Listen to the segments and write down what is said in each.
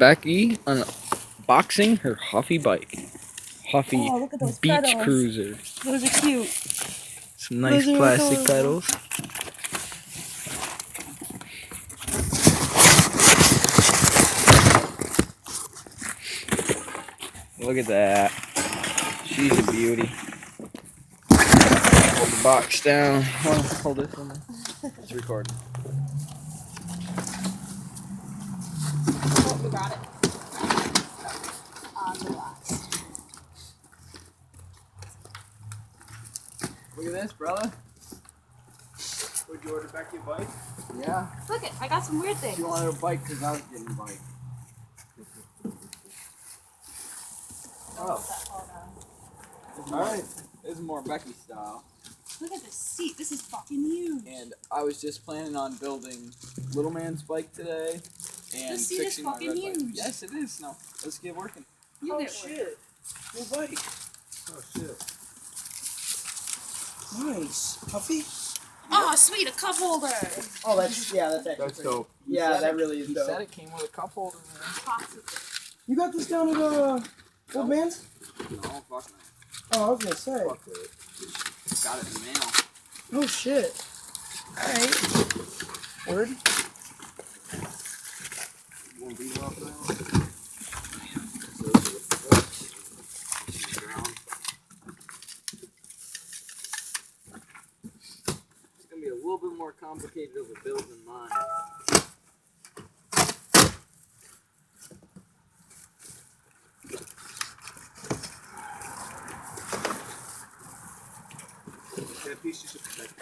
Becky unboxing her Huffy bike. Huffy look at those beach pedals. cruiser. Those are cute. Some nice plastic pedals. Look at that. She's a beauty. Hold the box down. Hold this one. It's recording. Oh, we got it. On the box. Look at this, brother. Would you order back your bike? Yeah. Look it, I got some weird things. You wanted a bike because I was getting a bike. Oh. Alright. This is more Becky style. Look at this seat. This is fucking huge. And I was just planning on building little man's bike today. And this seat is fixing my fucking red huge. bike. Yes, it is. Now, let's get working. You get shit. New bike. Oh, shit. Nice. Huffy? Oh, sweet, a cup holder. Oh, that's actually That's pretty dope. Yeah, that really is He dope. said it came with a cup holder, man. Possibly. You got this down at Old Man's? No, fuck man. Oh, I was gonna say. Fuck it. Got it in the mail. Oh shit. Alright. Word? You won't be off now? It's gonna be a little bit more complicated of a build than mine. That piece just protect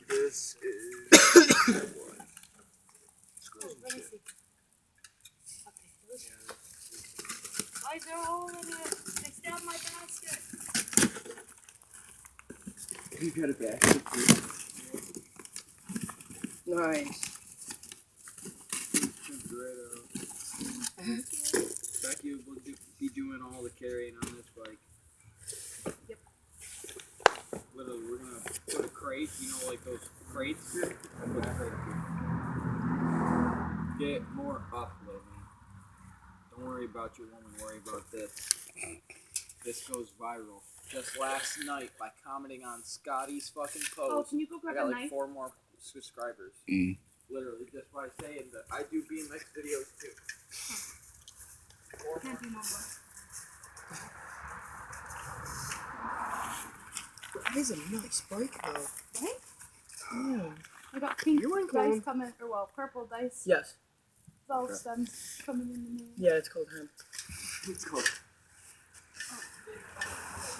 This is Let me see. Why is there a hole in it? They stabbed my basket. You got a basket too. Nice. Becky will be doing all the carrying on this bike. Yep. Literally, we're gonna put a crate, you know, like those crates here. I'll put a crate here. Get more up, little man. Don't worry about your woman, worry about this. This goes viral. Just last night by commenting on Scotty's fucking post. Oh, can you go I grab got a like knife? 4 more subscribers. Literally, just by saying that I do BMX videos too. Can't do no more. That is a nice bike though. Right? Oh. I got pink You weren't dice going. coming, or well, purple dice. Yes. Bell stems coming in the mail. Yeah, it's called hemp. It's cool.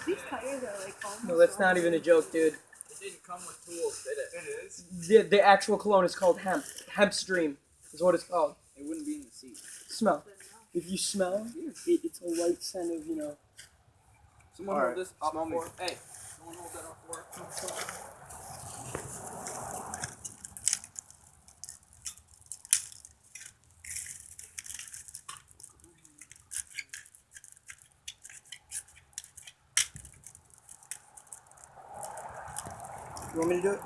These tires are like almost. No, that's not even a joke, dude. It didn't come with tools, did it? It is. The actual cologne is called hemp. Hemp Stream is what it's called. It wouldn't be in the seat. Smell. If you smell, it's a light scent of, you know. Someone hold this up for. Hey, someone hold that up for. You want me to do it?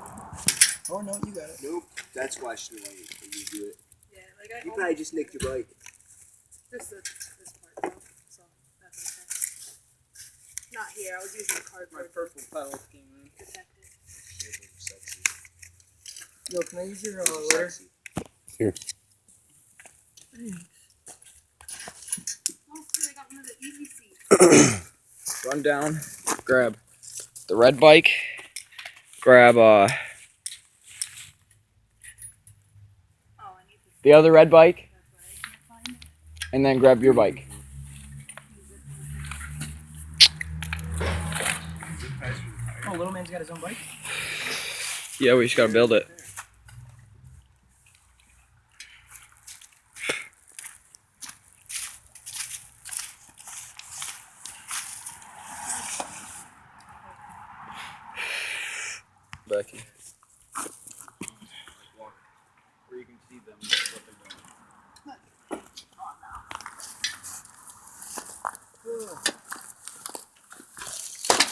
Oh no, you got it. Nope. That's why she wanted you to do it. Yeah, like I. You probably just nicked your bike. Just this part though, so that's okay. Not here. I was using My cardboard purple pedals came in. protected. Sexy. Yo, can I use your lighter? Here. Oh, sweet, I got one of the easy seats. Run down. Grab the red bike. Grab Oh, I need to. the other red bike, That's why I can't find it. and then grab your bike. Oh, little man's got his own bike? Yeah, we just gotta build it. Becky. Where you can see them, what they're doing.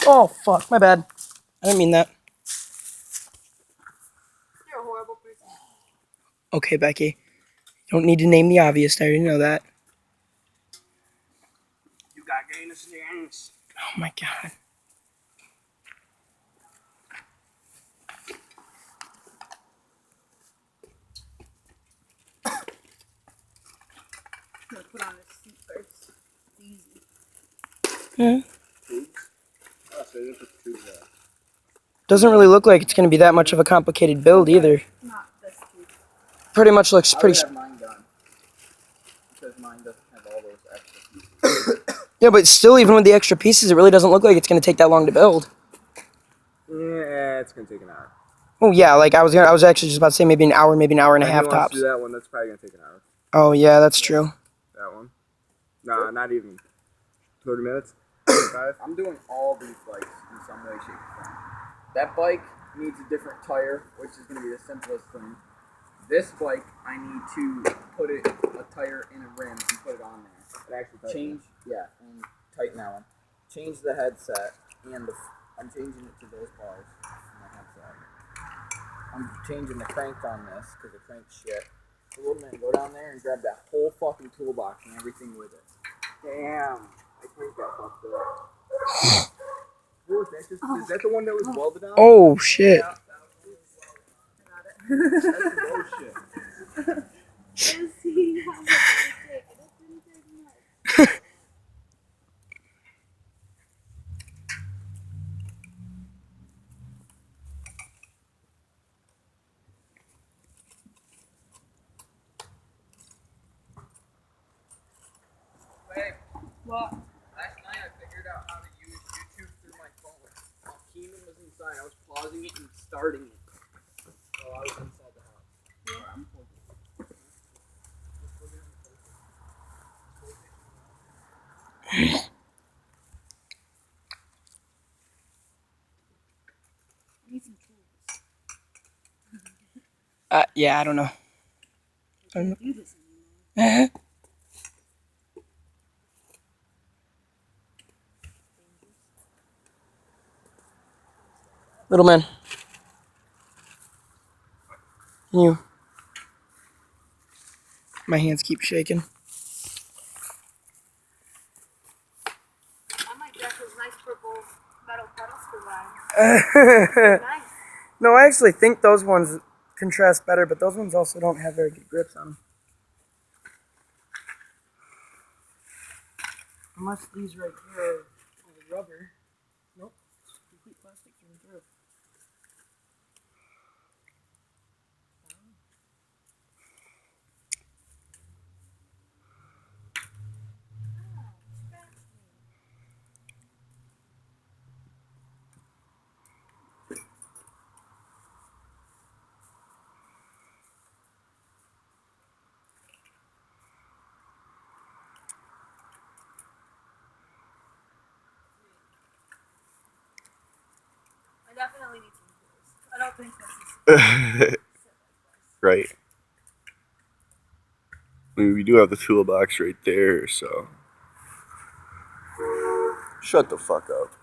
Oh, fuck. My bad. I didn't mean that. You're a horrible person. Okay, Becky. Don't need to name the obvious. I already know that. You got gayness in the anus. Oh, my God. I'm gonna put on this suit first. It's easy. Yeah. Oh, so they put tubes there. Doesn't really look like it's going to be that much of a complicated build either. Not this tube. Pretty much looks I would pretty... have mine done. Because mine doesn't have all those extra pieces. Yeah, but still, even with the extra pieces, it really doesn't look like it's going to take that long to build. Yeah, it's gonna take an hour. Oh, yeah, like I was actually just about to say maybe an hour and a half If he wants tops. to do that one, that's probably gonna take an hour. Oh, yeah, that's true. That one. Nah, not even 30 minutes. 25. I'm doing all these bikes in some way, shape, or form. That bike needs a different tire, which is going to be the simplest thing. This bike, I need to put a tire in a rim and put it on there. And actually change, and tighten that one. Change the headset, and I'm changing it to those bars in the headset. I'm changing the crank on this because the crank's shit. So little man, go down there and grab that whole fucking toolbox and everything with it. Damn, I cranked that fucked up. What, is that the one that was welded on? Oh, shit. Yeah, that was welded. That's bullshit. Let's see how much it take. It didn't take much. Babe, What? last night I figured out how to use YouTube through my phone. While Keenan was inside, I was pausing it and starting it. While I was inside the house. Alright, I'm cool. I need some tools. Yeah, I don't know. I can't do this anymore. Little man. Can you... My hands keep shaking. I might get those nice purple metal pedals for mine. Nice. No, I actually think those ones contrast better, but those ones also don't have very good grips on them. Unless these right here are rubber. Nope, it's complete plastic through and through. I definitely need some tools. I don't think this is Right. I mean, we do have the toolbox right there, so. Shut the fuck up.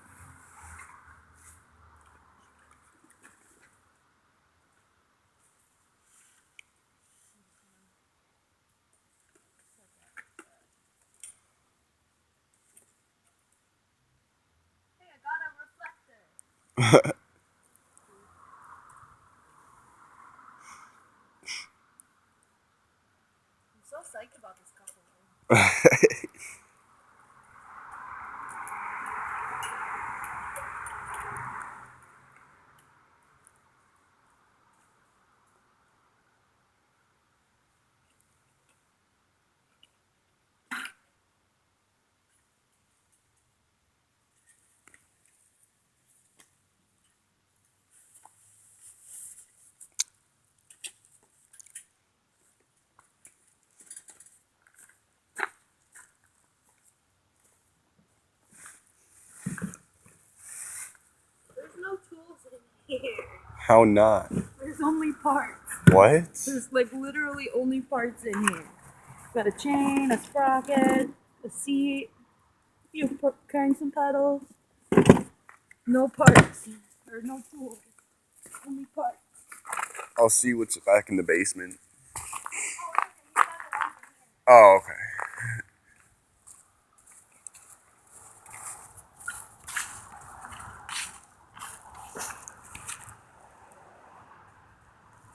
Hey, I got a reflector. I'm so psyched about this couple. There's no tools in here. How not? There's only parts. What? There's like literally only parts in here. Got a chain, a sprocket, a seat, a few cranks and pedals. No parts. Or no tools. Only parts. I'll see what's back in the basement. Oh, okay.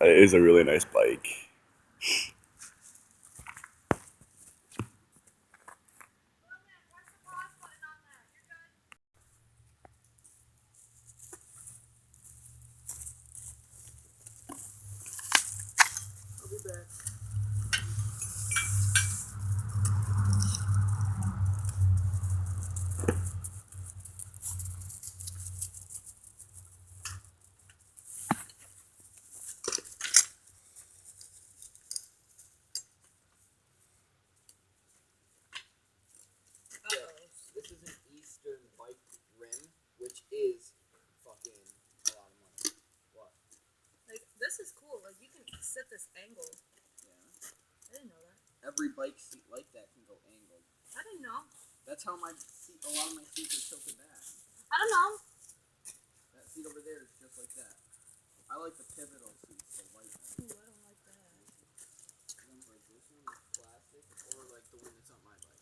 It is a really nice bike. I'll be back. This is an Eastern bike rim, which is fucking a lot of money. What? Like, this is cool. Like, you can set this angle. Yeah. I didn't know that. Every bike seat like that can go angled. I didn't know. That's how my seat, a lot of my seats are tilted back. I don't know. That seat over there is just like that. I like the pivotal seats, the white ones. Ooh, I don't like that. Ones like this one, plastic, or like the one that's on my bike.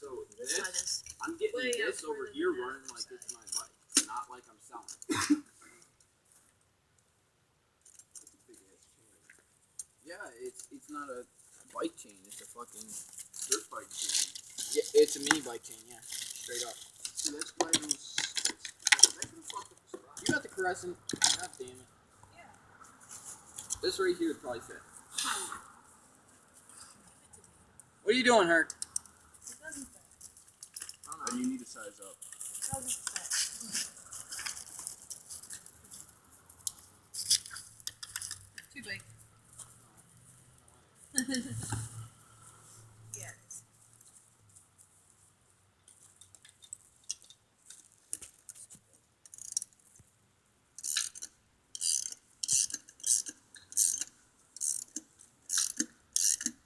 So This side is I'm getting way this up over further here than that running like side. it's my bike, not like I'm selling it. That's a big ass chain. Yeah, it's not a bike chain, it's a fucking dirt bike chain. Yeah, it's a mini bike chain, yeah. Straight up. So that's why those that could have fucked up the strap. You got the Crescent. God damn it. Yeah. This right here would probably fit. What are you doing, Herc? It doesn't fit. And you need to size up. It doesn't fit. Too big.